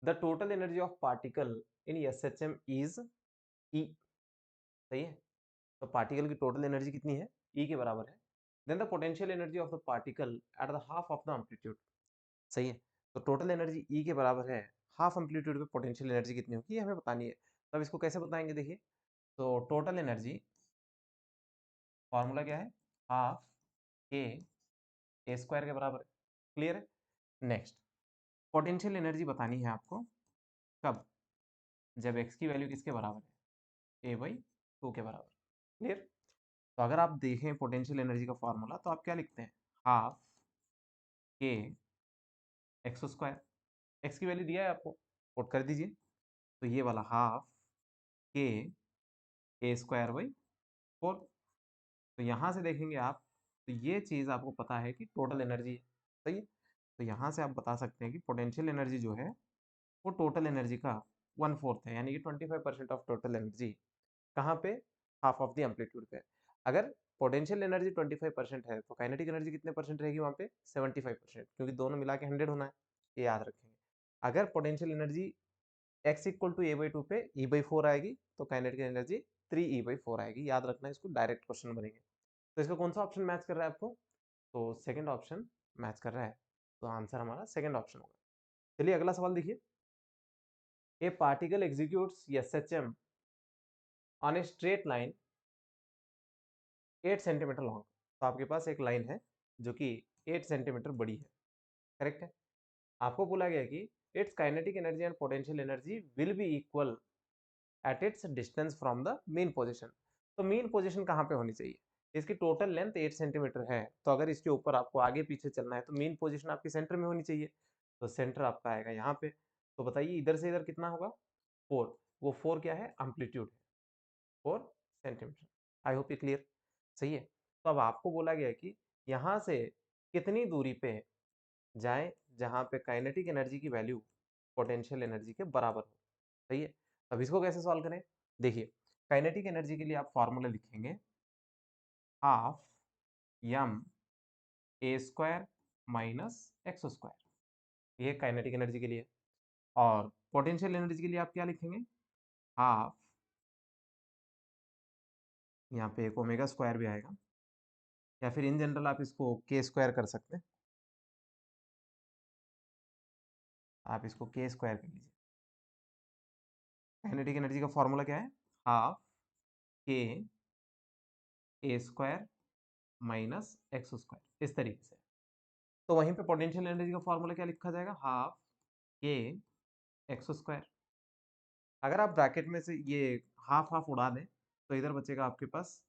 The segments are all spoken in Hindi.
The total energy of particle in SHM is E. सही है, तो पार्टिकल की टोटल एनर्जी कितनी है, ई के बराबर है। Then the potential energy of the particle at the half of the amplitude. सही है, तो टोटल एनर्जी ई के बराबर है, हाफ एम्पलीट्यूड पे पोटेंशियल एनर्जी कितनी होगी ये हमें बतानी है। तो अब इसको कैसे बताएंगे, देखिए, तो टोटल एनर्जी फॉर्मूला क्या है, हाफ के ए स्क्वायर के बराबर है। क्लियर है। नेक्स्ट, पोटेंशियल एनर्जी बतानी है आपको, कब, जब एक्स की वैल्यू किसके बराबर है, ए बाई टू के बराबर। क्लियर। तो अगर आप देखें पोटेंशियल एनर्जी का फॉर्मूला, तो आप क्या लिखते हैं, half K X square, x की वैल्यू दिया है आपको, पुट कर दीजिए, तो ये वाला half K A square by four. तो यहाँ से देखेंगे आप, तो ये चीज़ आपको पता है कि टोटल एनर्जी है। सही है, तो यहाँ से आप बता सकते हैं कि पोटेंशियल एनर्जी जो है वो टोटल एनर्जी का 1/4 है, यानी कि 25% ऑफ टोटल एनर्जी कहाँ पे, हाफ ऑफ द एम्पलीट्यूड पे। अगर पोटेंशियल एनर्जी 25% है तो काइनेटिक एनर्जी कितने परसेंट रहेगी वहाँ पे, 75%, क्योंकि दोनों मिला के 100 होना है, ये याद रखेंगे। अगर potential energy x equal to A by two पे ई बाई फोर आएगी, तो काइनेटिक एनर्जी 3 E/4 आएगी। याद रखना, इसको डायरेक्ट क्वेश्चन बनेंगे। तो इसका कौन सा ऑप्शन मैच कर रहा है आपको, तो सेकंड ऑप्शन मैच कर रहा है, तो आंसर हमारा सेकंड ऑप्शन होगा। चलिए अगला सवाल देखिए, ए particle executes SHM on a straight line 8 centimetre long. तो आपके पास एक लाइन है जो कि 8 सेंटीमीटर बड़ी है, करेक्ट है। आपको बोला गया कि it's kinetic energy and potential energy will be equal at its distance from the main position. तो मेन पोजीशन कहाँ पे होनी चाहिए, इसकी टोटल लेंथ 8 सेंटीमीटर है, तो अगर इसके ऊपर आपको आगे पीछे चलना है तो मेन पोजीशन आपकी सेंटर में होनी चाहिए, तो सेंटर आपका आएगा यहाँ पे। तो बताइए इधर से इधर कितना होगा, 4, वो 4 क्या है, एम्पलीट्यूड है, 4 सेंटीमीटर। आई होप ये क्लियर। सही है, तो अब आपको बोला गया है कि यहाँ से कितनी दूरी पे जाएं जहाँ पे काइनेटिक एनर्जी की वैल्यू पोटेंशियल एनर्जी के बराबर हो। सही है, अब इसको कैसे सॉल्व करें, देखिए, काइनेटिक एनर्जी के लिए आप फॉर्मूला लिखेंगे, half M A square minus X square, ये काइनेटिक एनर्जी के लिए। और पोटेंशियल एनर्जी के लिए आप क्या लिखेंगे, हाफ, यहाँ पे एक ओमेगा स्क्वायर भी आएगा, या फिर इन जनरल आप इसको के स्क्वायर कर सकते हैं, आप इसको के स्क्वायर कर लीजिए। काइनेटिक एनर्जी का फॉर्मूला क्या है, half K A square minus X square, इस तरीके से। तो वहीं पे पोटेंशियल एनर्जी का फॉर्मूला क्या लिखा जाएगा, हाफ के एक्स स्क्वायर। अगर आप ब्रैकेट में से ये हाफ हाफ उड़ा दें तो इधर बचेगा आपके पास,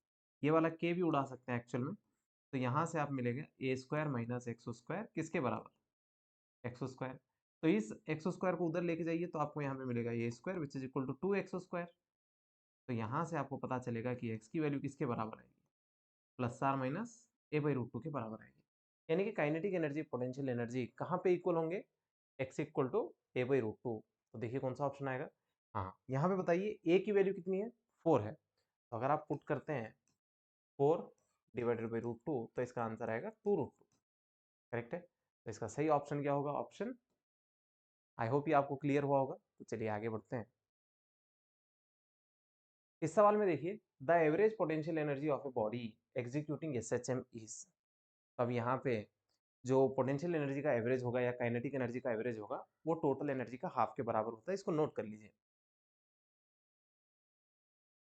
ये वाला के भी उड़ा सकते हैं एक्चुअल में, तो यहाँ से आप मिलेगा A square minus X square किसके बराबर, एक्स स्क्वायर। तो इस एक्स स्क्वायर को उधर लेके जाइए तो आपको यहाँ पे मिलेगा A square which is equal to 2x square. तो यहाँ से आपको पता चलेगा कि एक्स की वैल्यू किसके बराबर आएगी, plus or minus A by root two के बराबर आएगी। यानी कि काइनेटिक एनर्जी पोटेंशियल एनर्जी कहाँ पे इक्वल होंगे, X equal to A by root two. तो देखिए कौन सा ऑप्शन आएगा, हाँ यहाँ पे बताइए ए की वैल्यू कितनी है, 4 है, तो अगर आप पुट करते हैं 4 डिवाइडेड बाई रूट टू, तो इसका आंसर आएगा 2√2। करेक्ट है, तो इसका सही ऑप्शन क्या होगा, ऑप्शन। आई होप ये आपको क्लियर हुआ होगा। तो चलिए आगे बढ़ते हैं। इस सवाल में देखिए, the average potential energy of a body executing SHM is. अब यहाँ पे जो पोटेंशियल एनर्जी का एवरेज होगा या काइनेटिक एनर्जी का एवरेज होगा वो टोटल एनर्जी का हाफ के बराबर होता है, इसको नोट कर लीजिए।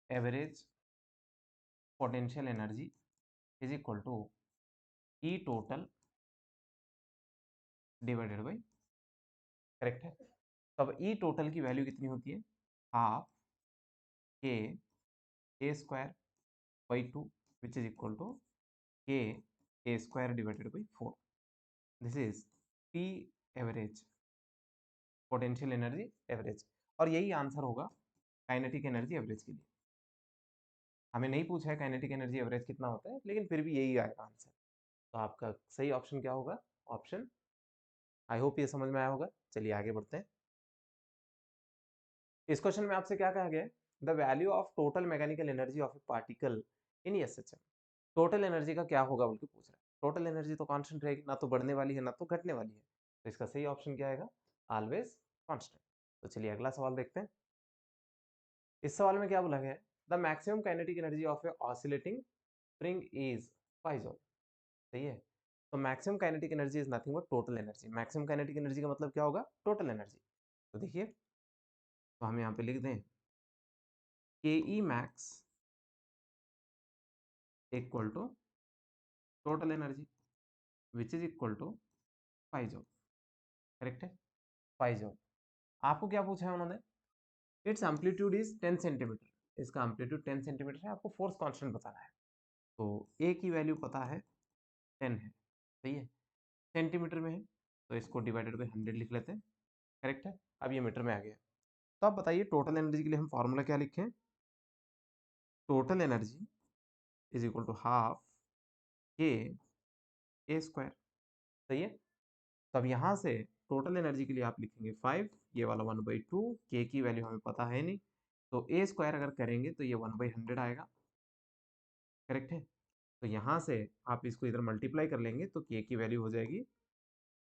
Average potential energy is equal to E total divided by, correct है। तो अब ई टोटल की वैल्यू कितनी होती है, half K A square by two which is equal to K A square divided by 4। This is P average, potential energy average. और यही आंसर होगा काइनेटिक एनर्जी एवरेज के लिए। हमें नहीं पूछा है काइनेटिक एनर्जी एवरेज कितना होता है, लेकिन फिर भी यही आएगा आंसर। तो आपका सही ऑप्शन क्या होगा, ऑप्शन। आई होप ये समझ में आया होगा। चलिए आगे बढ़ते हैं। इस क्वेश्चन में आपसे क्या कहा गया है, the value of total mechanical energy of A particle in SHM. Total energy का क्या होगा बोल के पूछ रहा है। टोटल एनर्जी तो कांस्टेंट रहेगी, ना तो बढ़ने वाली है ना तो घटने वाली है, तो इसका सही ऑप्शन क्या आएगा, ऑलवेज कांस्टेंट। तो चलिए अगला सवाल देखते हैं। इस सवाल में क्या बोला गया है, the maximum kinetic energy of A oscillating spring is 5 joule. सही है। तो maximum kinetic energy is nothing but total energy. Maximum kinetic energy का मतलब क्या होगा, टोटल एनर्जी। तो देखिए, तो हम यहाँ पे लिख दें K E max equal to total energy which is equal to 5 joule. Correct है, 5 जूल। आपको क्या पूछा है उन्होंने, इट्स एम्पलीट्यूड इज 10 सेंटीमीटर। इसका एम्पलीट्यूड 10 सेंटीमीटर है, आपको फोर्स कांस्टेंट बताना है। तो ए की वैल्यू पता है 10 है, सही है, सेंटीमीटर में है, तो इसको डिवाइडेड बाई 100 लिख लेते हैं। करेक्ट है, अब ये मीटर में आ गया। तो आप बताइए टोटल एनर्जी के लिए हम फॉर्मूला क्या लिखें, total energy is equal to half K A square. सही है। तो अब यहाँ से टोटल एनर्जी के लिए आप लिखेंगे 5, ये वाला 1/2, के की वैल्यू हमें पता है नहीं, तो ए स्क्वायर अगर करेंगे तो ये 1/100 आएगा। करेक्ट है। तो यहाँ से आप इसको इधर मल्टीप्लाई कर लेंगे तो के की वैल्यू हो जाएगी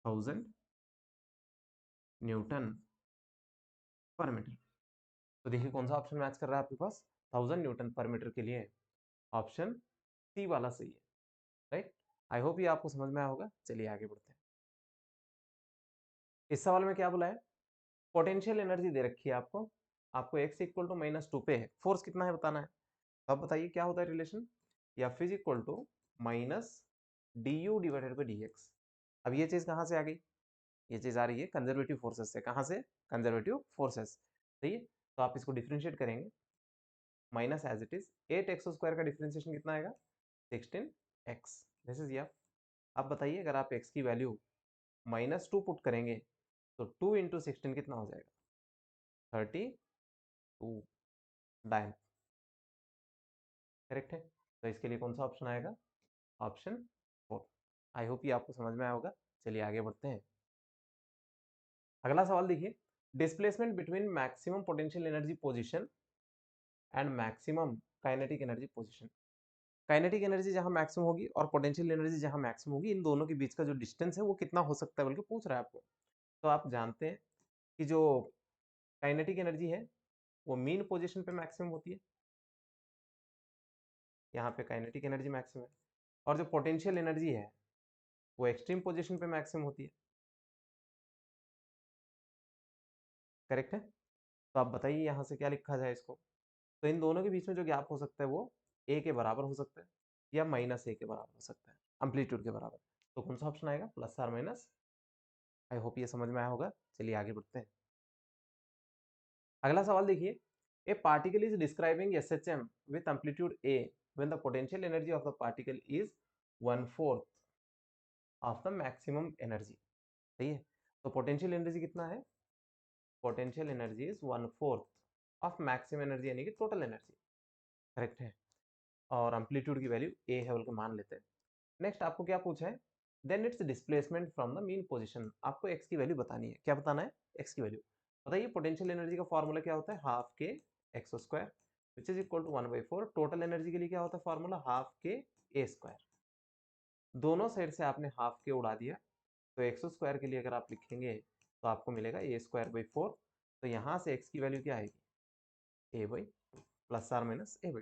1000 न्यूटन पर मीटर। तो देखिए कौन सा ऑप्शन मैच कर रहा है आपके पास, 1000 न्यूटन पर मीटर के लिए ऑप्शन सी वाला सही है। राइट। आई होप ये आपको समझ में आया होगा। चलिए आगे बढ़ते हैं। इस सवाल में क्या बोला है, पोटेंशियल एनर्जी दे रखी है आपको, आपको x इक्वल टू -2 पे है, फोर्स कितना है बताना है। तो अब बताइए क्या होता है relation, F is equal to minus D U divided by D X. अब ये चीज कहाँ से आ गई, ये चीज आ रही है कंजर्वेटिव फोर्सेस से। कहाँ से, कंजर्वेटिव फोर्सेस। सही है। तो आप इसको डिफ्रेंशिएट करेंगे, minus as it is 8x² का डिफ्रेंशिएशन कितना आएगा, 16x। This is F. अब बताइए अगर आप x की वैल्यू -2 पुट करेंगे तो 2 इंटू 16 कितना हो जाएगा, 32 डायन। करेक्ट है। तो इसके लिए कौन सा ऑप्शन आएगा, ऑप्शन 4। आई होप ये आपको समझ में आया होगा। चलिए आगे बढ़ते हैं। अगला सवाल देखिए, displacement between maximum potential energy position and maximum kinetic energy position. Kinetic energy जहां मैक्सिमम होगी और पोटेंशियल एनर्जी जहां मैक्सिमम होगी, इन दोनों के बीच का जो डिस्टेंस है वो कितना हो सकता है बल्कि पूछ रहा है आपको। तो आप जानते हैं कि जो काइनेटिक एनर्जी है वो मीन पोजीशन पे मैक्सिमम होती है, यहाँ पे काइनेटिक एनर्जी मैक्सिमम है, और जो पोटेंशियल एनर्जी है वो एक्सट्रीम पोजीशन पे मैक्सिमम होती है। करेक्ट है। तो आप बताइए यहाँ से क्या लिखा जाए इसको। तो इन दोनों के बीच में जो गैप हो सकता है वो ए के बराबर हो सकता है या -a के बराबर हो सकता है, एम्पलीट्यूड के बराबर। तो कौन सा ऑप्शन आएगा, प्लस और माइनस। आई होप ये समझ में आया होगा। चलिए आगे बढ़ते हैं। अगला सवाल देखिए, ए particle is describing SHM with amplitude a when the potential energy of the particle is 1/4 of the maximum energy. सही है। तो पोटेंशियल एनर्जी कितना है, potential energy is 1/4 of maximum energy यानी कि टोटल एनर्जी। करेक्ट है। और एम्पलीट्यूड की वैल्यू a है बोल के मान लेते हैं। नेक्स्ट आपको क्या पूछा है, then it's displacement from the mean position. आपको x की वैल्यू बतानी है। क्या बताना है, x की वैल्यू। बताइए पोटेंशियल एनर्जी का फॉर्मूला क्या होता है, half K x² which is equal to 1/4। Total energy के लिए क्या होता है फॉर्मूला, हाफ के a²। दोनों साइड से आपने हाफ के उड़ा दिया, तो x² के लिए अगर आप लिखेंगे तो आपको मिलेगा a²/4। तो यहाँ से x की वैल्यू क्या आएगी, a/2 plus or minus a/2।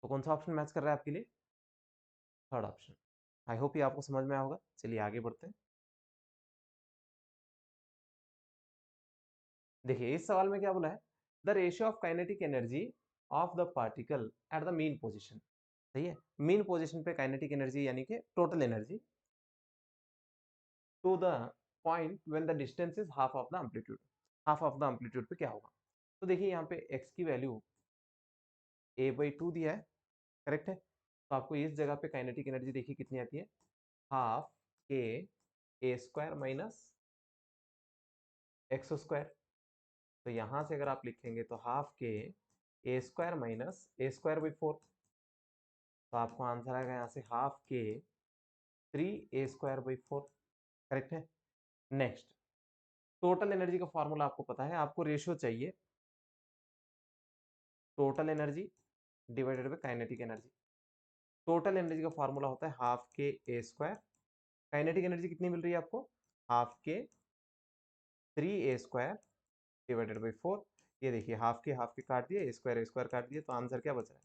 तो कौन सा ऑप्शन मैच कर रहा है आपके लिए, थर्ड ऑप्शन। आई होप ये आपको समझ में आया होगा। चलिए आगे बढ़ते हैं। देखिए इस सवाल में क्या बोला है, the ratio of kinetic energy of the particle at the mean position. सही है। मीन पोजीशन पे काइनेटिक एनर्जी यानी कि total energy to the point when the distance is half of the amplitude. Half of the amplitude पे क्या होगा। तो देखिए यहाँ पे x की वैल्यू a/2 दिया है। करेक्ट है। तो आपको इस जगह पे काइनेटिक एनर्जी देखिए कितनी आती है, हाफ के a² माइनस x²। तो यहाँ से अगर आप लिखेंगे तो हाफ के a² माइनस a²/4। तो आपको आंसर आएगा यहाँ से हाफ के 3a²/4। करेक्ट है। नेक्स्ट, टोटल एनर्जी का फॉर्मूला आपको पता है, आपको रेशियो चाहिए total energy divided by kinetic energy. Total energy का फॉर्मूला होता है हाफ के a²। काइनेटिक एनर्जी कितनी मिल रही है आपको, हाफ के 3a² डिवाइडेड बाई 4। ये देखिए हाफ के काट दिए, स्क्वायर स्क्वायर काट दिए, तो आंसर क्या बच रहा है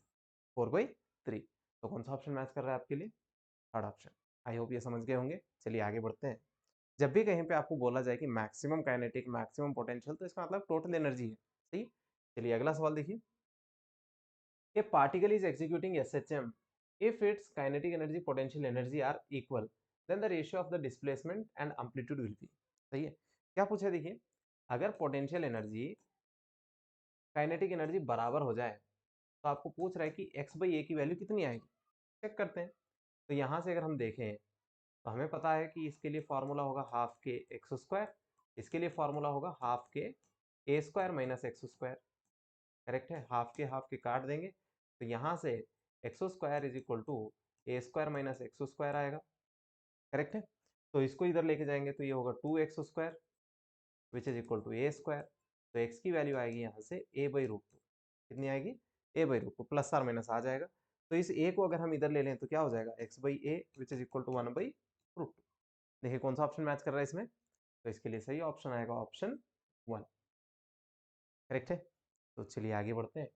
4/3। तो कौन सा ऑप्शन मैच कर रहा है आपके लिए? Third option. आई होप ये समझ गए होंगे। चलिए आगे बढ़ते हैं। जब भी कहीं पे आपको बोला जाए कि मैक्सिमम काइनेटिक मैक्सिमम पोटेंशियल, तो इसका मतलब टोटल एनर्जी है। सही। चलिए अगला सवाल देखिए। A particle is executing SHM if its kinetic energy potential energy are equal, then the ratio of the displacement and amplitude will be। सही है। क्या पूछा है देखिए, अगर पोटेंशियल एनर्जी काइनेटिक एनर्जी बराबर हो जाए तो आपको पूछ रहा है कि x/a की वैल्यू कितनी आएगी। चेक करते हैं। तो यहाँ से अगर हम देखें तो हमें पता है कि इसके लिए फॉर्मूला होगा हाफ के एक्स स्क्वायर, इसके लिए फॉर्मूला होगा half K A square minus X square. Correct है। हाफ के काट देंगे तो यहाँ से X square is equal to A square minus X square आएगा। करेक्ट है। तो इसको इधर लेके जाएंगे तो ये होगा 2x² which is equal to A square. तो x की वैल्यू आएगी यहाँ से a/√2। कितनी आएगी? a/√2, प्लस आर माइनस आ जाएगा। तो इस a को अगर हम इधर ले लें तो क्या हो जाएगा x/a which is equal to 1/√2। देखिए कौन सा ऑप्शन मैच कर रहा है इसमें? तो इसके लिए सही ऑप्शन आएगा ऑप्शन 1। करेक्ट है। तो चलिए आगे बढ़ते हैं।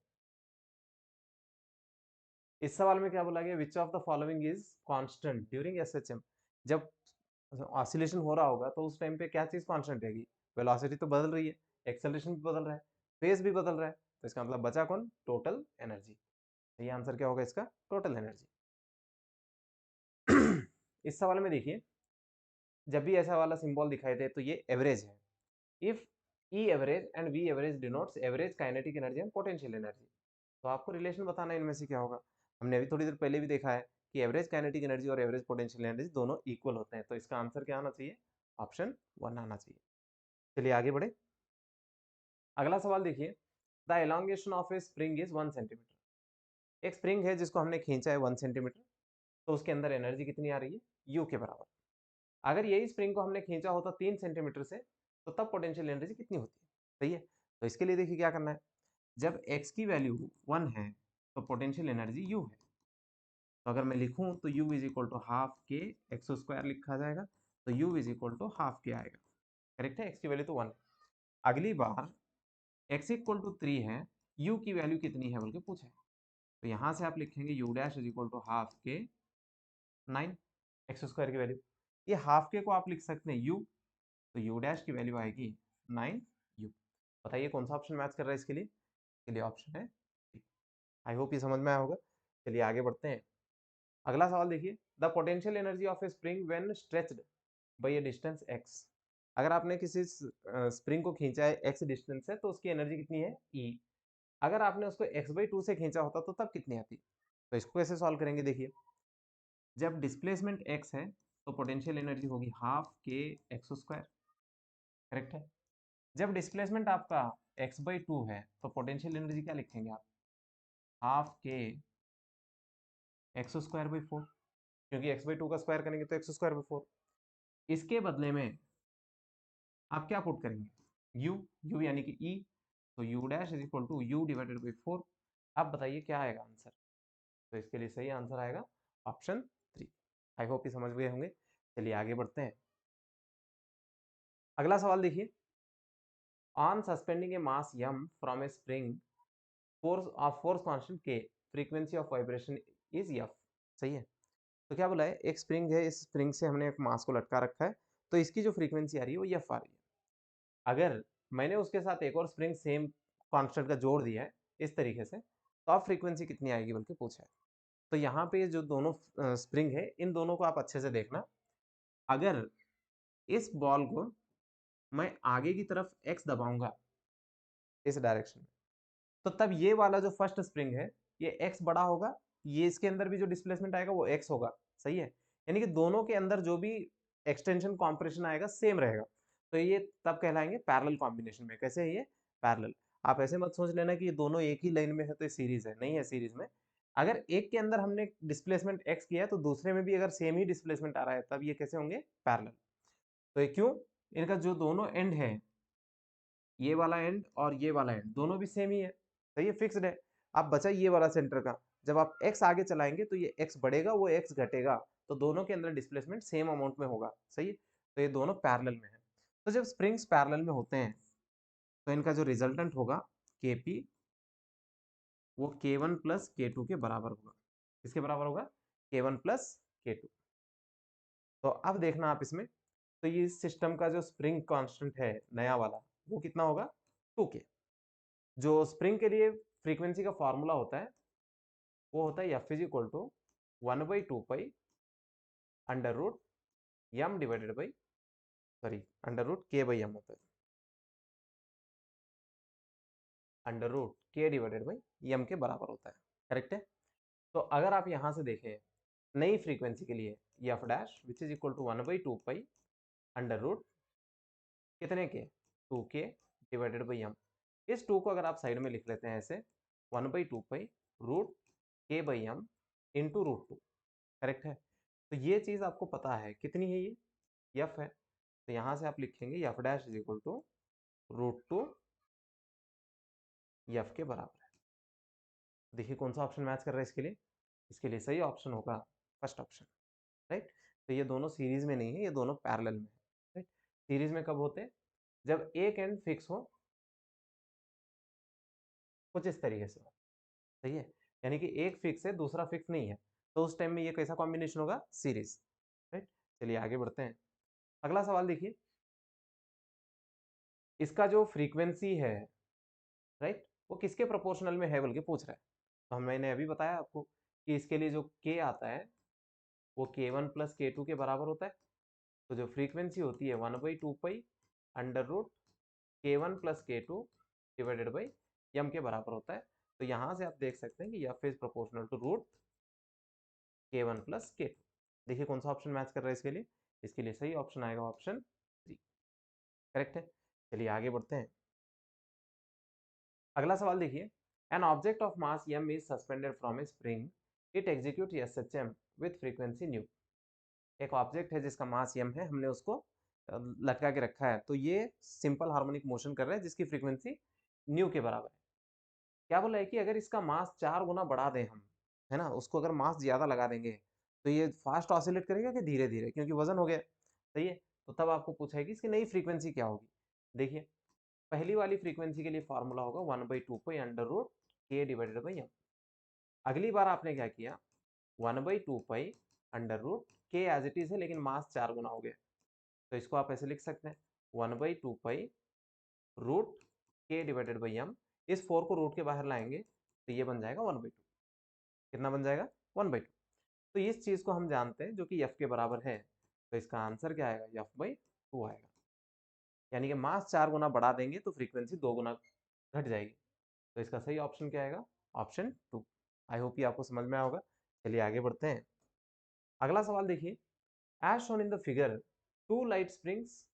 इस सवाल में क्या बोला गया, which of the following is constant during SHM. जब ऑसिलेशन हो रहा होगा तो उस टाइम पे क्या चीज कांस्टेंट रहेगी? वेलोसिटी तो बदल रही है, एक्सेलरेशन भी बदल रहा है, फेज भी बदल रहा है, तो इसका मतलब बचा कौन? Total energy. तो ये आंसर क्या होगा इसका? Total energy. इस सवाल में देखिए, जब भी ऐसा वाला सिंबल दिखाई दे तो ये एवरेज है। If E average and V average denotes average kinetic energy and potential energy, तो आपको रिलेशन बताना है इनमें से क्या होगा। हमने अभी थोड़ी देर पहले भी देखा है कि एवरेज काइनेटिक एनर्जी और एवरेज पोटेंशियल एनर्जी दोनों इक्वल होते हैं। तो इसका आंसर क्या आना चाहिए? ऑप्शन 1 आना चाहिए। चलिए आगे बढ़े। अगला सवाल देखिए। The elongation of a spring is 1 centimetre. एक स्प्रिंग है जिसको हमने खींचा है 1 सेंटीमीटर, तो उसके अंदर एनर्जी कितनी आ रही है? यू के बराबर। अगर यही स्प्रिंग को हमने खींचा होता 3 सेंटीमीटर से, तो तब पोटेंशियल एनर्जी कितनी होती है? सही है। तो इसके लिए देखिए क्या करना है। जब x की वैल्यू 1 है तो पोटेंशियल एनर्जी u है। तो अगर मैं लिखूं तो u is equal to half K X square लिखा जाएगा, तो u is equal to half K आएगा। करेक्ट है। x की वैल्यू तो 1 है। अगली बार x इक्वल टू 3 है, u की वैल्यू कितनी है बोल के पूछा है। तो यहाँ से आप लिखेंगे u dash is equal to half K 9 X square की वैल्यू। ये हाफ के को आप लिख सकते हैं u, तो u डैश की वैल्यू आएगी 9u। बताइए कौन सा ऑप्शन मैच कर रहा है इसके लिए? इसके लिए ऑप्शन है। आई होप ये समझ में आया होगा। चलिए आगे बढ़ते हैं। अगला सवाल देखिए। The potential energy of a spring when stretched by a distance x। अगर आपने किसी स्प्रिंग को खींचा है x डिस्टेंस से, तो उसकी एनर्जी कितनी है? E। अगर आपने उसको x/2 से खींचा होता तो तब कितनी आती? तो इसको कैसे सॉल्व करेंगे देखिए। जब डिस्प्लेसमेंट x है तो पोटेंशियल एनर्जी होगी half K X square. Correct है। जब डिस्प्लेसमेंट आपका x/2 है तो पोटेंशियल एनर्जी क्या लिखेंगे आप? Half K X square by 4, क्योंकि x/2 का स्क्वायर करेंगे तो एक्स स्क्वायर बाई 4। इसके बदले में आप क्या पुट करेंगे? u यानी कि e, तो u dash is equal to u divided by 4। अब बताइए क्या आएगा आंसर? तो इसके लिए सही आंसर आएगा ऑप्शन 3। आई होप ये समझ गए होंगे। चलिए आगे बढ़ते हैं। अगला सवाल देखिए। On suspending A mass m from A spring, force constant k, frequency of vibration is f। सही है। तो क्या बोला है, एक स्प्रिंग है, इस स्प्रिंग से हमने एक मास को लटका रखा है, तो इसकी जो फ्रीक्वेंसी आ रही है वो f आ रही है। अगर मैंने उसके साथ एक और स्प्रिंग सेम कांस्टेंट का जोड़ दिया है इस तरीके से, तो अब फ्रीक्वेंसी कितनी आएगी बल्कि पूछा है। तो यहाँ पे जो दोनों स्प्रिंग है, इन दोनों को आप अच्छे से देखना। अगर इस बॉल को मैं आगे की तरफ x दबाऊंगा इस डायरेक्शन में, तो तब ये वाला जो फर्स्ट स्प्रिंग है ये x बड़ा होगा, ये इसके अंदर भी जो डिस्प्लेसमेंट आएगा वो x होगा। सही है। यानी कि दोनों के अंदर जो भी एक्सटेंशन कॉम्प्रेशन आएगा सेम रहेगा। तो ये तब कहलाएंगे पैरेलल कॉम्बिनेशन में। कैसे है ये? पैरेलल। आप ऐसे मत सोच लेना कि ये दोनों एक ही लाइन में है तो ये सीरीज है, नहीं है सीरीज में। अगर एक के अंदर हमने डिस्प्लेसमेंट x किया है तो दूसरे में भी अगर सेम ही डिस्प्लेसमेंट आ रहा है तब ये कैसे होंगे? पैरेलल। तो ये क्यों? इनका जो दोनों एंड है, ये वाला एंड और ये वाला एंड दोनों भी सेम ही है। सही है, फिक्स्ड है। अब बचा ये वाला सेंटर का, जब आप x आगे चलाएंगे तो ये x बढ़ेगा, वो x घटेगा, तो दोनों के अंदर डिस्प्लेसमेंट सेम अमाउंट में होगा। सही है। तो ये दोनों पैरेलल में है। तो जब स्प्रिंग्स पैरेलल में होते हैं तो इनका जो रिजल्टेंट होगा के पी वो K1 प्लस K2 के बराबर होगा। किसके बराबर होगा? K1 plus K2। तो अब देखना आप इसमें, तो ये सिस्टम का जो स्प्रिंग कांस्टेंट है नया वाला, वो कितना होगा? 2K। जो स्प्रिंग के लिए फ्रीक्वेंसी का फॉर्मूला होता है वो होता है F is equal to 1/2 pi under root M divided by, sorry, under root K by M होता है, अंडर रूट के डिवाइडेड बाई एम के बराबर होता है। करेक्ट है? तो अगर आप यहां से देखें नई फ्रीक्वेंसी के लिए F dash which is equal to 1/2 pi under root कितने के? 2K divided by M. इस 2 को अगर आप साइड में लिख लेते हैं ऐसे 1/2 pi root K by M into root 2। Correct है? तो ये चीज आपको पता है कितनी है, ये एफ है। तो यहां से आप लिखेंगे F dash is equal to root 2 F के बराबर है। देखिए कौन सा ऑप्शन मैच कर रहा है इसके लिए? इसके लिए सही ऑप्शन होगा फर्स्ट ऑप्शन। राइट? तो ये दोनों सीरीज में नहीं है, ये दोनों पैरेलल में है। राइट? सीरीज में कब होते हैं? जब एक एंड फिक्स हो, कुछ इस तरीके से हो। सही है? यानी कि एक फिक्स है दूसरा फिक्स नहीं है, तो उस टाइम में ये कैसा कॉम्बिनेशन होगा? सीरीज। राइट? चलिए आगे बढ़ते हैं। अगला सवाल देखिए, इसका जो फ्रीक्वेंसी है, राइट, वो किसके प्रोपोर्शनल में है बोल के पूछ रहा है। तो मैंने अभी बताया आपको कि इसके लिए जो के आता है वो K1 प्लस K2 के बराबर होता है। तो जो फ्रीक्वेंसी होती है 1/2 pi under root K1 plus K2 divided by M के बराबर होता है। तो यहां से आप देख सकते हैं कि F is proportional to root K1 plus K2। देखिए कौन सा ऑप्शन मैच कर रहा है इसके लिए? इसके लिए सही ऑप्शन आएगा ऑप्शन 3। करेक्ट है? चलिए आगे बढ़ते हैं। अगला सवाल देखिए, an object of mass m is suspended from A spring, it execute SHM with frequency new. एक ऑब्जेक्ट है जिसका मास m है, हमने उसको लटका के रखा है, तो ये सिंपल हार्मोनिक मोशन कर रहा है जिसकी फ्रीक्वेंसी न्यू के बराबर है। क्या बोला है कि अगर इसका मास 4 गुना बढ़ा दें हम, है ना, उसको अगर मास ज्यादा लगा देंगे तो ये फास्ट ऑसिलेट करेगा कि धीरे धीरे, क्योंकि वजन हो गया। सही है? तो तब आपको पूछा है कि इसकी नई फ्रीक्वेंसी क्या होगी। देखिए पहली वाली फ्रीक्वेंसी के लिए फॉर्मूला होगा 1/2 पाई अंडर रूट के डिवाइडेड बाई एम। अगली बार आपने क्या किया? 1/2 पाई अंडर रूट के एज इट इज है, लेकिन मास 4 गुना हो गया, तो इसको आप ऐसे लिख सकते हैं 1/2 पाई रूट के डिवाइडेड बाई एम। इस 4 को रूट के बाहर लाएंगे तो ये बन जाएगा 1/2। कितना बन जाएगा? 1/2। तो इस चीज को हम जानते हैं जो कि एफ के बराबर है, तो इसका आंसर क्या आएगा? F/2 आएगा। यानी कि मास 4 गुना बढ़ा देंगे तो फ्रीक्वेंसी 2 गुना घट जाएगी। तो इसका सही ऑप्शन क्या आएगा? ऑप्शन 2। आई होप ये आपको समझ में आया होगा। चलिए आगे बढ़ते हैं। अगला सवाल देखिए, as shown in the figure, two light springs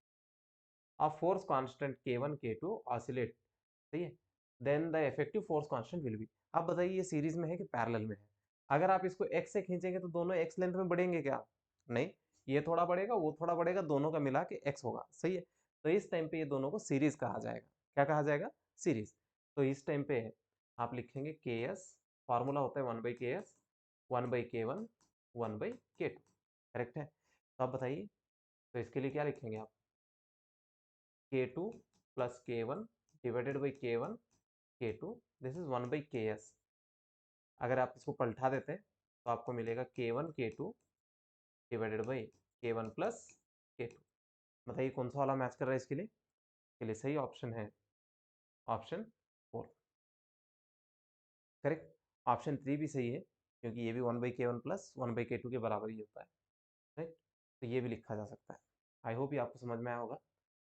of force constant K1 K2 oscillate. सही है? Then the effective force constant will be. आप बताइए ये सीरीज में है कि पैरेलल में है? अगर आप इसको x से खींचेंगे तो दोनों x लेंथ में बढ़ेंगे क्या? नहीं, ये थोड़ा बढ़ेगा वो थोड़ा बढ़ेगा, दोनों का मिला के x होगा। सही है? तो इस टाइम पे ये दोनों को सीरीज कहा जाएगा। क्या कहा जाएगा? सीरीज। तो इस टाइम पे आप लिखेंगे के एस, फॉर्मूला होता है 1/KS 1/K1 1/K2। करेक्ट है? तो आप बताइए, तो इसके लिए क्या लिखेंगे आप? K2 plus K1 divided by K1 K2, this is 1/KS। अगर आप इसको पलटा देते हैं तो आपको मिलेगा K1 K2 divided by K1 plus K2। बताइए कौन सा वाला मैच कर रहा है इसके लिए? इसके लिए सही ऑप्शन है ऑप्शन 4। करेक्ट? ऑप्शन 3 भी सही है, क्योंकि ये भी 1/K1 प्लस 1/K2 के बराबर ही होता है। राइट? तो ये भी लिखा जा सकता है। आई होप ये आपको समझ में आया होगा।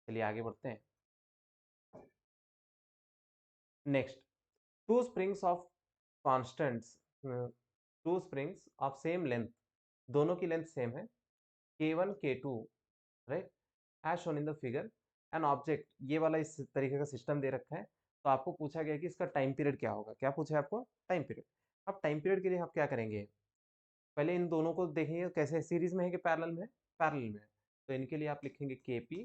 चलिए आगे बढ़ते हैं। Next, two springs of constants, two springs of same length, दोनों की लेंथ सेम है, K1 K2, right, as shown in the figure. An object, ये वाला इस तरीके का सिस्टम दे रखा है, तो आपको पूछा गया कि इसका टाइम पीरियड क्या होगा। क्या पूछा है आपको? Time period. अब टाइम पीरियड के लिए आप क्या करेंगे? पहले इन दोनों को देखेंगे कैसे, सीरीज में है कि पैरेलल में है? पैरेलल में है। तो इनके लिए आप लिखेंगे KP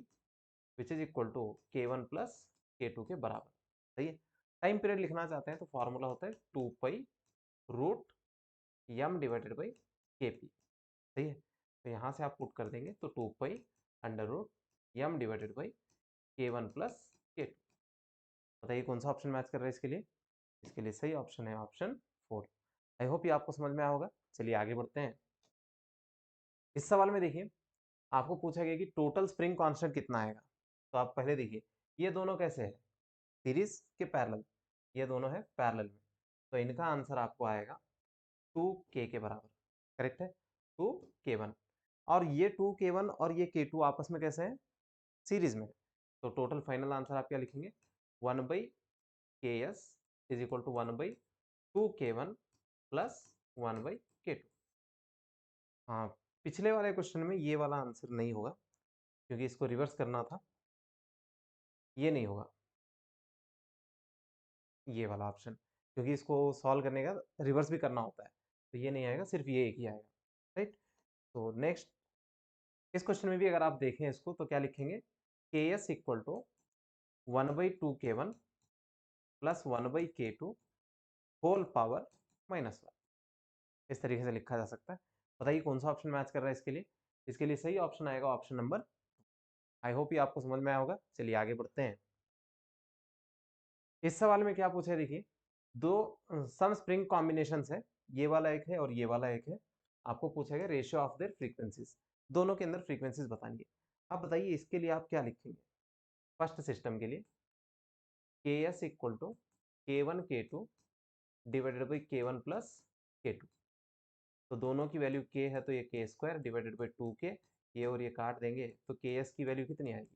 which is equal to K1 plus K2 के बराबर। सही है? टाइम पीरियड लिखना चाहते हैं तो फॉर्मूला होता है 2 pi root M divided by KP। सही है? तो यहाँ से आप पुट कर देंगे तो 2 pi under root M divided by K1 plus K2। बताइए कौन सा ऑप्शन मैच कर रहा है इसके लिए? इसके लिए सही ऑप्शन है ऑप्शन 4। आई होप ये आपको समझ में आया होगा। चलिए आगे बढ़ते हैं। इस सवाल में देखिए आपको पूछा गया कि टोटल स्प्रिंग कांस्टेंट कितना आएगा। तो आप पहले देखिए ये दोनों कैसे है, सीरीज के पैरेलल, ये दोनों है पैरेलल में, तो इनका आंसर आपको आएगा 2k के बराबर। करेक्ट है, 2k1। और ये 2k1 और ये k2 आपस में कैसे हैं, सीरीज में। तो टोटल फाइनल आंसर आप क्या लिखेंगे, 1/ks is equal to 1/2k1 plus 1/k2। हाँ, पिछले वाले क्वेश्चन में ये वाला आंसर नहीं होगा क्योंकि इसको रिवर्स करना था, ये नहीं होगा ये वाला ऑप्शन, क्योंकि इसको सॉल्व करने का रिवर्स भी करना होता है, तो ये नहीं आएगा, सिर्फ ये एक ही आएगा। राइट। तो नेक्स्ट इस क्वेश्चन में भी अगर आप देखें इसको तो क्या लिखेंगे, K S equal to 1/2k1 plus 1/k2 whole power -1। इस तरीके से लिखा जा सकता है। बताइए कौन सा ऑप्शन मैच कर रहा है इसके लिए? इसके लिए सही ऑप्शन आएगा ऑप्शन नंबर। आई होप ये आपको समझ में आया होगा। चलिए आगे बढ़ते हैं। इस सवाल में क्या पूछा है देखिए, दो सम स्प्रिंग कॉम्बिनेशन है, ये वाला एक है और ये वाला एक है। आपको पूछा गया रेशियो ऑफ देयर फ्रीक्वेंसीज, दोनों के अंदर फ्रीक्वेंसीज बतानी है। आप बताइए इसके लिए आप क्या लिखेंगे। फर्स्ट सिस्टम के लिए K S equal to k1 k2 divided by k1 plus k2। तो दोनों की वैल्यू k है तो ये k square divided by 2k, ये और ये काट देंगे तो के एस की वैल्यू कितनी आएगी,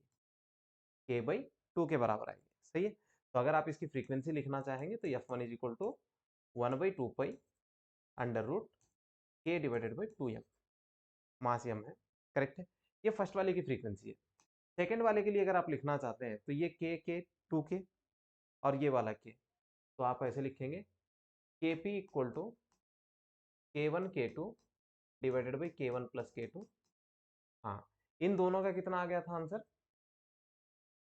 k/2 के बराबर आएगी। सही है। तो अगर आप इसकी फ्रीक्वेंसी लिखना चाहेंगे तो f1 is equal to 1/2 under root k divided by 2m, mass m है। करेक्ट है। ये फर्स्ट वाले की फ्रीक्वेंसी है। सेकंड वाले के लिए अगर आप लिखना चाहते हैं तो ये k 2k और ये वाला k, तो आप ऐसे लिखेंगे kp equal to k1 k2 divided by k1 plus k2। हाँ, इन दोनों का कितना आ गया था आंसर,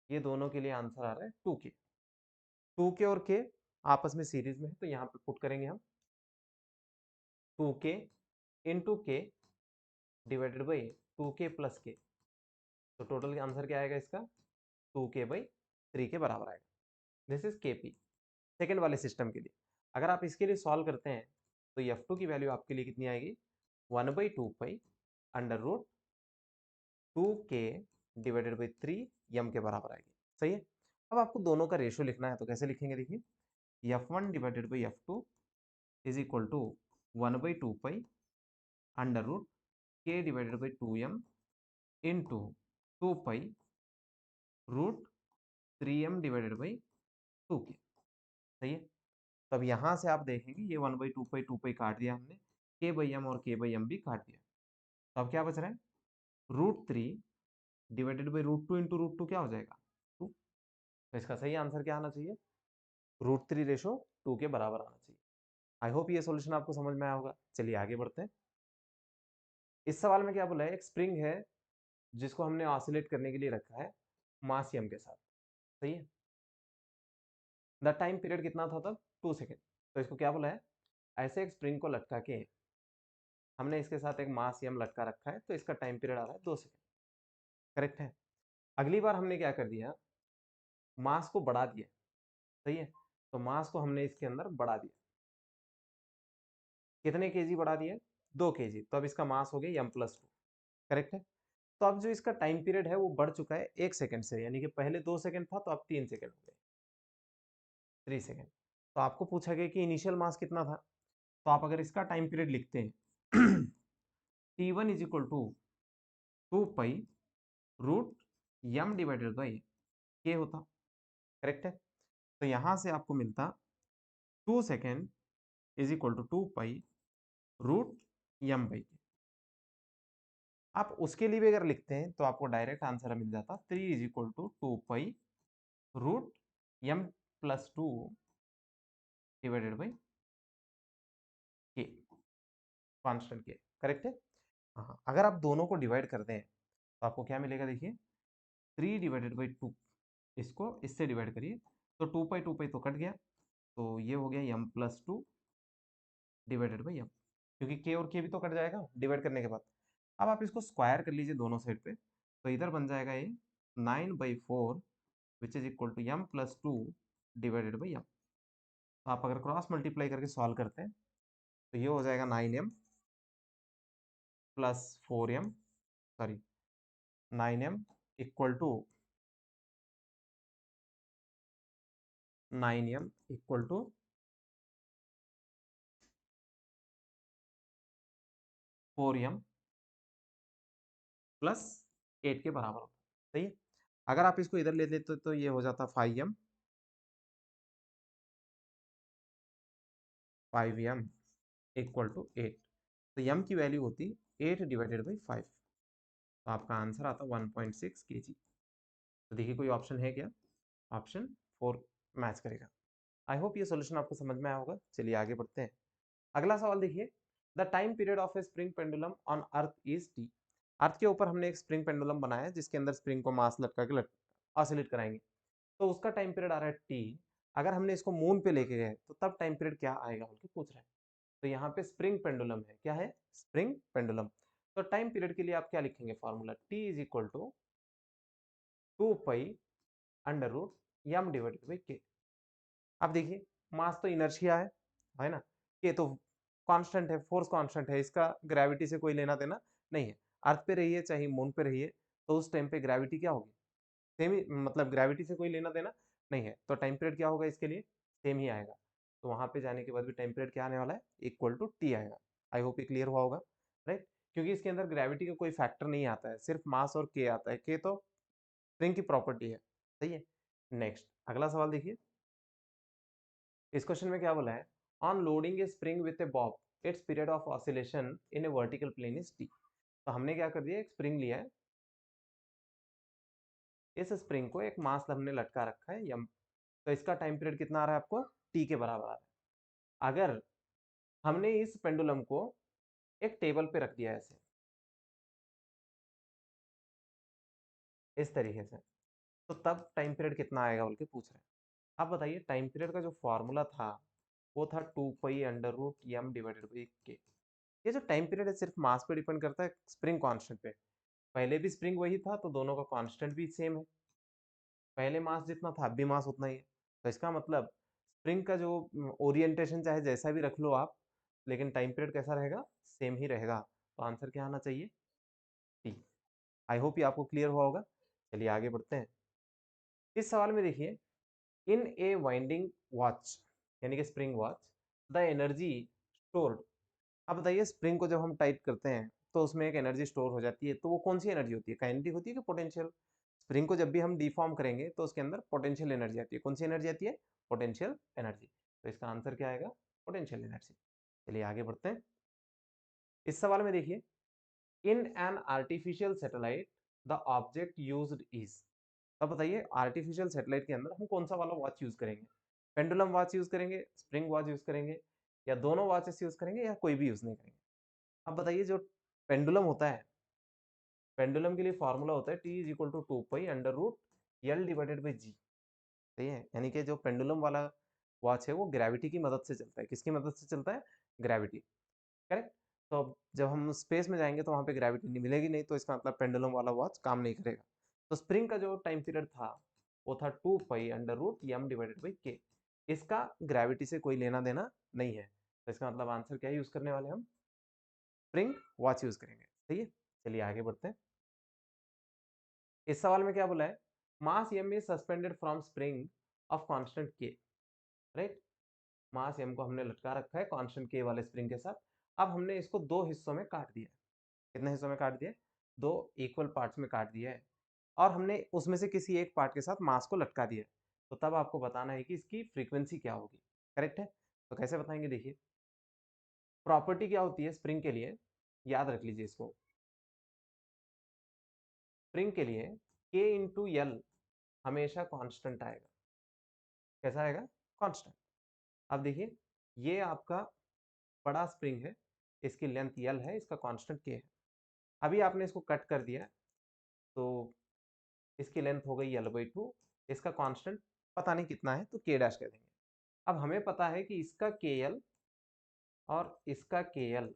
ये दोनों के लिए आंसर आ रहा है 2k। 2k और k आपस में सीरीज में है तो यहाँ पे पुट करेंगे हम 2k into k divided by 2k plus k। तो टोटल आंसर क्या आएगा इसका, 2k/3 के बराबर आएगा। दिस इज kp सेकेंड वाले सिस्टम के लिए। अगर आप इसके लिए सॉल्व करते हैं तो f2 की वैल्यू आपके लिए कितनी आएगी, 1/2 under root 2k divided by 3m के बराबर आएगी। सही है। अब आपको दोनों का रेशियो लिखना है तो कैसे लिखेंगे देखिए, f1 divided by f2 is equal to 1/2 under root k divided by 2m into 2 root 3m divided by 2k। सही है। तो अब यहाँ से आप देखेंगे ये 1/2 काट दिया हमने, k/m और k/m भी काट दिया। तो अब क्या बच रहा है, √3 डिवाइडेड बाई √2 इंटू √2 क्या हो जाएगा, 2। तो इसका सही आंसर क्या आना चाहिए, √3/2 के बराबर आना चाहिए। आई होप ये सॉल्यूशन आपको समझ में आया होगा। चलिए आगे बढ़ते हैं। इस सवाल में क्या बोला है, एक स्प्रिंग है जिसको हमने ऑसिलेट करने के लिए रखा है मास m के साथ। सही है। द टाइम पीरियड कितना था तब, 2 सेकेंड। तो इसको क्या बोला है, ऐसे एक स्प्रिंग को लटका के हमने इसके साथ एक मास m लटका रखा है तो इसका टाइम पीरियड आ रहा है 2 सेकेंड। करेक्ट है। अगली बार हमने क्या कर दिया, मास को बढ़ा दिया। सही है। तो मास को हमने इसके अंदर बढ़ा दिया, कितने केजी बढ़ा दिया, 2 केजी। तो अब इसका मास हो गया m+2। करेक्ट है। तो अब जो इसका टाइम पीरियड है वो बढ़ चुका है 1 सेकंड से, यानी कि पहले 2 सेकंड था तो अब 3 सेकंड हो गए, 3 सेकंड। तो आपको पूछा गया कि इनिशियल मास कितना था, तो आप अगर इसका टाइम पीरियड लिखते हैं t1 is equal to 2 root m divided by k होता। करेक्ट है। तो यहां से आपको मिलता 2 second is equal to 2 root m by K. आप उसके लिए भी अगर लिखते हैं तो आपको डायरेक्ट आंसर मिल जाता 3 is equal to 2 root m+2 divided by K, constant K. Correct है। हाँ, अगर आप दोनों को डिवाइड करते हैं तो आपको क्या मिलेगा देखिए, 3 डिवाइडेड बाई 2, इसको इससे डिवाइड करिए तो 2 पाई तो कट गया, तो ये हो गया m+2 डिवाइडेड बाई m, क्योंकि k और k भी तो कट जाएगा डिवाइड करने के बाद। अब आप इसको स्क्वायर कर लीजिए दोनों साइड पे, तो इधर बन जाएगा ये 9/4 which is equal to m+2 divided by M. तो आप अगर क्रॉस मल्टीप्लाई करके सॉल्व करते हैं तो ये हो जाएगा 9m plus 4m, sorry 9m equal to 9m equal to 4m plus 8 के बराबर होता है। सही है। अगर आप इसको इधर ले लेते तो ये हो जाता 5m इक्वल टू 8। तो m की वैल्यू होती 8 डिवाइडेड बाई 5। तो आपका आंसर आता 1.6 kg। तो देखिए कोई ऑप्शन है क्या? ऑप्शन 4 मैच करेगा। आई होप ये सॉल्यूशन आपको समझ में आया होगा। चलिए आगे बढ़ते हैं। अगला सवाल देखिए, the time period of a spring pendulum on earth is T. Earth के ऊपर हमने एक स्प्रिंग पेंडुलम बनाया है जिसके अंदर स्प्रिंग को मास लटका के ऑसिलेट कराएंगे, तो उसका टाइम पीरियड आ रहा है टी। अगर हमने इसको मून पे लेके गए तो तब टाइम पीरियड क्या आएगा बोल के पूछ रहा है। तो यहाँ पे स्प्रिंग पेंडुलम है, क्या है? Spring pendulum. तो टाइम पीरियड के लिए आप क्या लिखेंगे? Formula T is equal to 2 pi under root M divided by K. अब देखिए मास तो इनर्शिया है ना, के तो कांस्टेंट है, फोर्स कांस्टेंट है, इसका ग्रेविटी से कोई लेना देना नहीं है। अर्थ पे रहिए चाहे मून पे रहिए तो उस टाइम पे ग्रेविटी क्या होगी? सेम ही, मतलब ग्रेविटी से कोई लेना देना नहीं है, तो टाइम पीरियड क्या होगा इसके लिए? सेम ही आएगा। तो वहां पे जाने के बाद भी टाइम पीरियड क्या आने वाला है? इक्वल टू टी आएगा। आई होप ये क्लियर हुआ होगा, राइट? क्योंकि इसके अंदर ग्रेविटी का कोई फैक्टर नहीं आता है, सिर्फ मास और के आता है। के तो स्प्रिंग की प्रॉपर्टी है। सही है। नेक्स्ट अगला सवाल देखिए, इस क्वेश्चन में क्या बोला है? On loading a spring with a bob its period of oscillation in a vertical plane is T. तो हमने क्या कर दिया, एक स्प्रिंग लिया है, इस स्प्रिंग को एक मास हमने लटका रखा है यम। तो इसका टाइम पीरियड कितना आ रहा है आपको? टी के बराबर आ रहा है। अगर हमने इस पेंडुलम को एक टेबल पे रख दिया ऐसे, इस तरीके से, तो तब टाइम पीरियड कितना आएगा बोल के पूछ रहे हैं। आप बताइए, टाइम पीरियड का जो फॉर्मूला था वो था 2 pi under root M divided by K. ये जो टाइम पीरियड है सिर्फ मास पे डिपेंड करता है, स्प्रिंग कांस्टेंट पे। पहले भी स्प्रिंग वही था तो दोनों का कांस्टेंट भी सेम है। पहले मास जितना था अब भी मास उतना ही है। तो इसका मतलब स्प्रिंग का जो ओरिएंटेशन चाहे जैसा भी रख लो आप, लेकिन टाइम पीरियड कैसा रहेगा? सेम ही रहेगा। तो आंसर क्या आना चाहिए? टी। आई होप ये आपको क्लियर हुआ होगा। चलिए आगे बढ़ते हैं। इस सवाल में देखिए, इन ए वाइंडिंग वॉच यानी कि spring watch the energy stored. अब बताइए, स्प्रिंग को जब हम टाइट करते हैं तो उसमें एक एनर्जी स्टोर हो जाती है, तो वो कौन सी एनर्जी होती है? काइनेटिक होती है कि पोटेंशियल? स्प्रिंग को जब भी हम डिफॉर्म करेंगे तो उसके अंदर पोटेंशियल एनर्जी आती है। कौन सी एनर्जी आती है? Potential energy. तो इसका आंसर क्या आएगा? Potential energy. चलिए आगे बढ़ते हैं। इस सवाल में देखिए, in an artificial satellite the object used is. अब बताइए, आर्टिफिशियल सैटेलाइट के अंदर हम कौन सा वाला वॉच यूज करेंगे? पेंडुलम वॉच यूज करेंगे, स्प्रिंग वॉच यूज करेंगे, या दोनों वॉचेस यूज करेंगे, या कोई भी यूज नहीं करेंगे? अब बताइए, जो पेंडुलम होता है, पेंडुलम के लिए फॉर्मूला होता है T is equal to 2 pi under root L divided by G. सही है। यानी कि जो पेंडुलम वाला वॉच है वो ग्रेविटी की मदद से चलता है। किसकी मदद से चलता है? ग्रेविटी। करेक्ट। तो अब जब हम स्पेस में जाएंगे तो वहां पे ग्रेविटी नहीं मिलेगी, नहीं तो इसका मतलब पेंडुलम वाला वॉच काम नहीं करेगा। तो स्प्रिंग का जो टाइम पीरियड था वो था 2 pi under root M divided by K. इसका ग्रेविटी से कोई लेना देना नहीं है। तो इसका मतलब आंसर क्या यूज करने वाले हम? स्प्रिंग वॉच यूज करेंगे। सही है। चलिए आगे बढ़ते हैं। इस सवाल में क्या बोला है? Mass M is suspended from spring of constant K. Right. Mass M को हमने लटका रखा है कांस्टेंट के वाले स्प्रिंग के साथ। अब हमने इसको दो हिस्सों में काट दिया है। कितने हिस्सों में काट दिया? दो इक्वल पार्ट्स में काट दिया है। और हमने उसमें से किसी एक पार्ट के साथ मास को लटका दिया है। तो तब आपको बताना है कि इसकी फ्रीक्वेंसी क्या होगी। करेक्ट है। तो कैसे बताएंगे? देखिए, प्रॉपर्टी क्या होती है स्प्रिंग के लिए, याद रख लीजिए इसको। स्प्रिंग के लिए के इंटू एल हमेशा कांस्टेंट आएगा। कैसा आएगा? कांस्टेंट। अब देखिए, ये आपका बड़ा स्प्रिंग है, इसकी लेंथ एल है, इसका कांस्टेंट के है। अभी आपने इसको कट कर दिया तो इसकी लेंथ हो गई L/2, इसका कांस्टेंट पता नहीं कितना है तो के डैश कह देंगे। अब हमें पता है कि इसका के एल और इसका के एल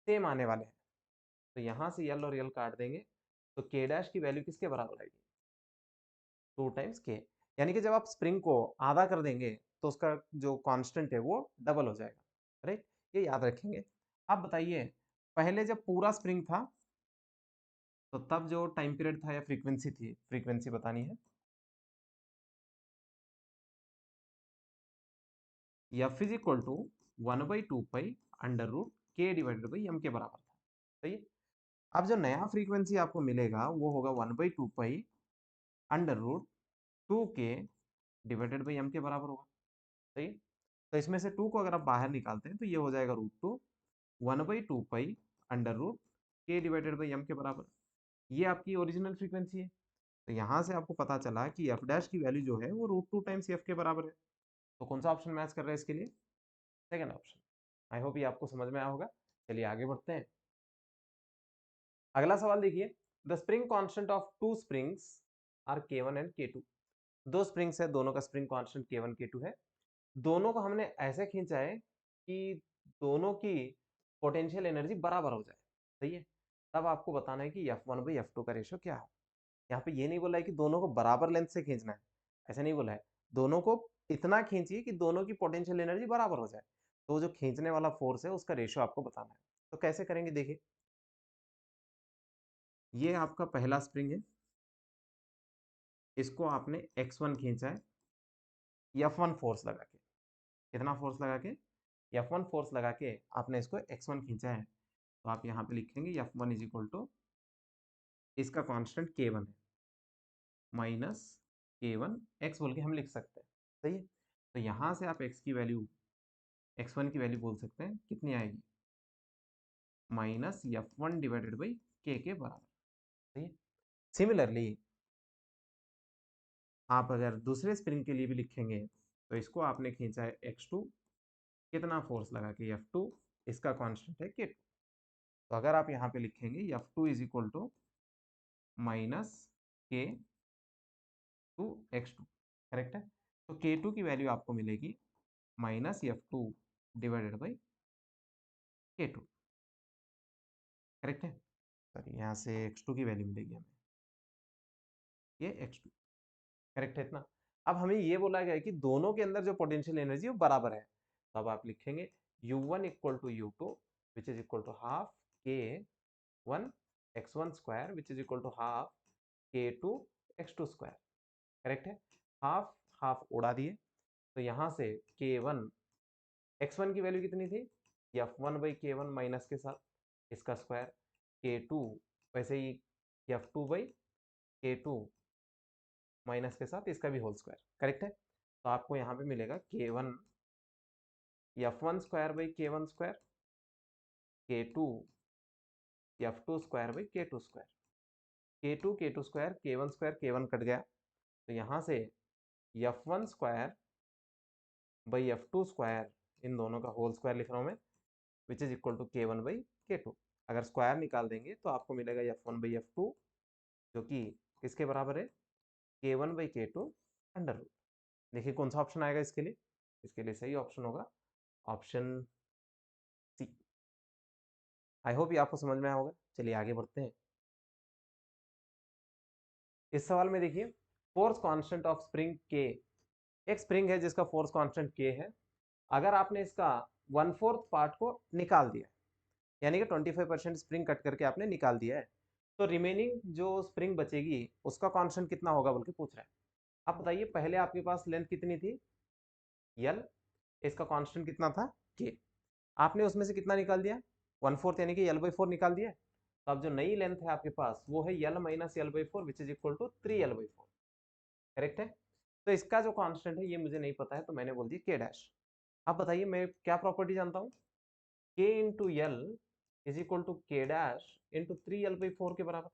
सेम आने वाले हैं, तो यहाँ से एल और एल काट देंगे तो के डैश की वैल्यू किसके बराबर आएगी? 2 टाइम्स के। यानी कि जब आप स्प्रिंग को आधा कर देंगे तो उसका जो कांस्टेंट है वो डबल हो जाएगा, राइट? ये याद रखेंगे। आप बताइए, पहले जब पूरा स्प्रिंग था तो तब जो टाइम पीरियड था या फ्रीक्वेंसी थी, फ्रीक्वेंसी बतानी है। F is equal to 1/2 pi under root के डिवाइडेड बाई एम के बराबर था, सही है। अब जो नया फ्रीक्वेंसी आपको मिलेगा वो होगा 1/2 पाई अंडर रूट 2 के डिवाइडेड बाई एम के बराबर होगा, सही है। तो इसमें से 2 को अगर आप बाहर निकालते हैं तो ये हो जाएगा √2 1/2 पाई अंडर रूट के डिवाइडेड बाई एम के बराबर। ये आपकी ओरिजिनल फ्रीक्वेंसी है। तो यहाँ से आपको पता चला कि एफ डैश की वैल्यू जो है वो √2 टाइम्स एफ के बराबर है। तो कौन सा ऑप्शन मैच कर रहा है इसके लिए? Second option. आई होप ये आपको समझ में आया होगा। चलिए आगे बढ़ते हैं। अगला सवाल देखिए, the spring constant of two springs are K1 and K2। दो स्प्रिंग्स है, दोनों का स्प्रिंग कांस्टेंट K1 K2 है। दोनों को हमने ऐसे खींचा है कि दोनों की पोटेंशियल एनर्जी बराबर हो जाए, सही है। तब आपको बताना है कि F1/F2 का रेशियो क्या है। यहाँ पे ये नहीं बोला है कि दोनों को बराबर लेंथ से खींचना है, ऐसा नहीं बोला है। दोनों को इतना खींचिए कि दोनों की पोटेंशियल एनर्जी बराबर हो जाए। तो जो खींचने वाला फोर्स है उसका रेशियो आपको बताना है। तो कैसे करेंगे देखिए, ये आपका पहला स्प्रिंग है, इसको आपने x1 खींचा है F1 फोर्स लगा के। कितना फोर्स लगा के? F1 फोर्स लगा के आपने इसको x1 खींचा है। तो आप यहाँ पे लिखेंगे F1 इज इक्वल टू, इसका कांस्टेंट K1 है, माइनस K1 x बोल के हम लिख सकते हैं, सही है। तो यहाँ से आप x की वैल्यू, x1 की वैल्यू बोल सकते हैं, कितनी आएगी? माइनस F1 डिवाइडेड बाई के बराबर, सही है। सिमिलरली आप अगर दूसरे स्प्रिंग के लिए भी लिखेंगे तो इसको आपने खींचा है x2, कितना फोर्स लगा के F2, इसका कांस्टेंट है K2। तो अगर आप यहाँ पे लिखेंगे F2 is equal to minus K2 x2, correct है। तो K2 की वैल्यू आपको मिलेगी minus F2 divided by K2, correct है। सॉरी, यहाँ से x2 की वैल्यू मिलेगी हमें, ये x2, करेक्ट है इतना। अब हमें ये बोला गया है कि दोनों के अंदर जो पोटेंशियल एनर्जी वो बराबर है। तो अब आप लिखेंगे U1 equal to U2 which is equal to half K1 x1 square which is equal to half K2 x2 square, correct है। हाफ हाफ उड़ा दिए, तो यहाँ से K1 x1 की वैल्यू कितनी थी? F1/K1 माइनस के साथ इसका स्क्वायर, K2 वैसे ही F2/K2 माइनस के साथ इसका भी होल स्क्वायर, करेक्ट है। तो आपको यहाँ पे मिलेगा K1 F1 square square, K2 F2 square square, K2 square, K1 square, K1 cut गया। तो यहाँ से F1 square by F2 square, इन दोनों का होल स्क्वायर लिख रहा हूँ मैं, विच इज इक्वल टू K1/K2। अगर स्क्वायर निकाल देंगे तो आपको मिलेगा F1/F2 जो कि किसके बराबर है? K1/K2 under root. देखिए कौन सा ऑप्शन आएगा इसके लिए? इसके लिए सही ऑप्शन होगा ऑप्शन सी। आई होप ये आपको समझ में आया होगा। चलिए आगे बढ़ते हैं। इस सवाल में देखिए, फोर्स कांस्टेंट ऑफ स्प्रिंग के, एक स्प्रिंग है जिसका फोर्स कांस्टेंट के है। अगर आपने इसका 1/4 पार्ट को निकाल दिया, यानी कि 25% स्प्रिंग कट करके आपने निकाल दिया है, तो रिमेनिंग जो स्प्रिंग बचेगी उसका कांस्टेंट कितना होगा बोल के पूछ रहा है। आप बताइए, पहले आपके पास लेंथ कितनी थी? यल, इसका कांस्टेंट कितना था? के। आपने उसमें से कितना निकाल दिया? 1/4 यानी कि L/4 निकाल दिया। तो अब जो नई लेंथ है आपके पास वो है L minus L/4 which is equal to 3L/4, correct है। तो इसका जो कांस्टेंट है ये मुझे नहीं पता है, तो मैंने बोल दिया के डैश। आप बताइए, मैं क्या प्रॉपर्टी जानता हूँ? K into L is equal to K dash into 3L/4 के बराबर,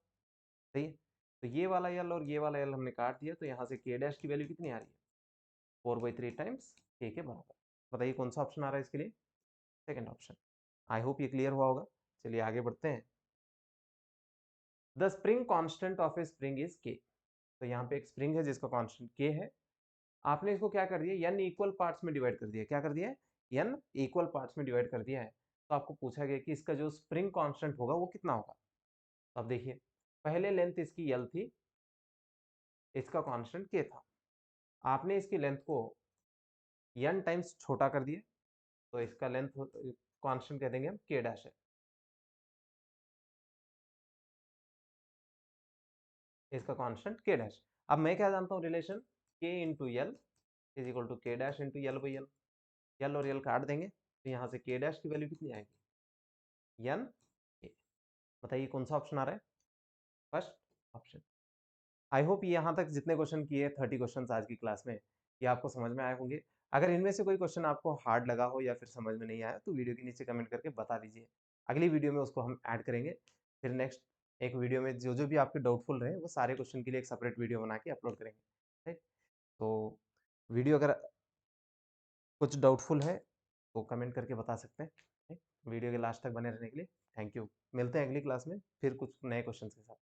सही है। तो ये वाला यल और ये वाला यल हमने काट दिया, तो यहाँ से के डैश की वैल्यू कितनी आ रही है? 4/3 टाइम्स के बराबर। बताइए कौन सा ऑप्शन आ रहा है इसके लिए? Second option. आई होप ये क्लियर हुआ होगा। चलिए आगे बढ़ते हैं। The spring constant of a spring is के। तो यहाँ पे एक स्प्रिंग है जिसका कांस्टेंट के है। आपने इसको क्या कर दिया? n इक्वल पार्ट्स में डिवाइड कर दिया। क्या कर दिया है? n इक्वल पार्ट्स में डिवाइड कर दिया है। तो आपको पूछा गया कि इसका जो स्प्रिंग कांस्टेंट होगा वो कितना होगा। तो अब देखिए, पहले लेंथ इसकी l थी, इसका कांस्टेंट k था। आपने इसकी लेंथ को n टाइम्स छोटा कर दिया, तो इसका लेंथ कांस्टेंट कह देंगे हम k डैश है। इसका कांस्टेंट k डैश। अब मैं क्या जानता हूँ relation k into L is equal to k dash into L by L. L और एल काट देंगे तो यहाँ से k डैश की वैल्यू कितनी आएगी n k। बताइए कौन सा ऑप्शन आ रहा है? First option. आई होप यहाँ तक जितने क्वेश्चन किए 30 क्वेश्चन आज की क्लास में ये आपको समझ में आए होंगे। अगर इनमें से कोई क्वेश्चन आपको हार्ड लगा हो या फिर समझ में नहीं आया तो वीडियो के नीचे कमेंट करके बता दीजिए, अगली वीडियो में उसको हम ऐड करेंगे। फिर नेक्स्ट एक वीडियो में जो जो भी आपके डाउटफुल रहे वो सारे क्वेश्चन के लिए एक सेपरेट वीडियो बना के अपलोड करेंगे। ठीक, तो वीडियो अगर कुछ डाउटफुल है तो कमेंट करके बता सकते हैं। ठीक, वीडियो के लास्ट तक बने रहने के लिए थैंक यू। मिलते हैं अगली क्लास में फिर कुछ नए क्वेश्चन के साथ।